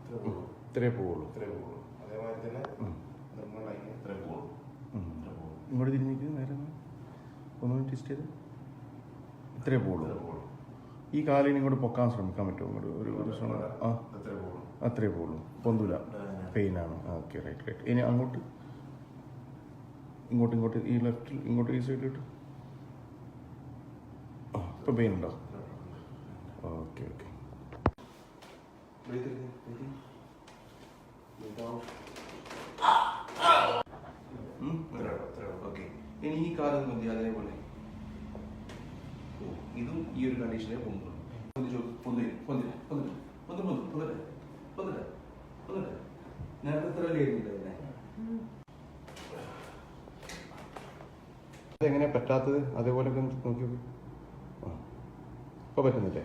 ഇത്രേ പോവുള്ളൂ. അതേമാതിരി തന്നെ നിർമ്മലായി ഇത്രേ പോവുള്ളൂ. ഇങ്ങോട്ട് തിരിഞ്ഞിരിക്കുന്നത് നേരെ ഒന്നും ടെസ്റ്റ് ചെയ്ത് ഇത്രേ പോവുള്ളൂ. ഈ കാലിന് ഇങ്ങോട്ട് പൊക്കാൻ ശ്രമിക്കാൻ പറ്റുമോ? ഇങ്ങോട്ട് ഒരു ശ്രമം. ആ അത്രേ പോവുള്ളൂ. പൊന്തൂല, പെയിനാണ്. Okay, right. ഇനി അങ്ങോട്ട് ഇങ്ങോട്ട് ഈ ലെഫ്റ്റിൽ ഇങ്ങോട്ട് ഈ സൈഡിലോട്ട്. ആ ഇപ്പം പെയിൻ ഉണ്ടോ? ഓക്കെ. ഓക്കെ, ഇനി ഈ കാലം മതി അതേപോലെ. ഇതും ഈ ഒരു കണ്ടീഷനെ നേരത്തെ ഇത്ര ലേറ്റില്ല. അതെങ്ങനെയാ പറ്റാത്തത്? അതേപോലെ നോക്കി നോക്കി. ഇപ്പൊ പറ്റുന്നില്ലേ?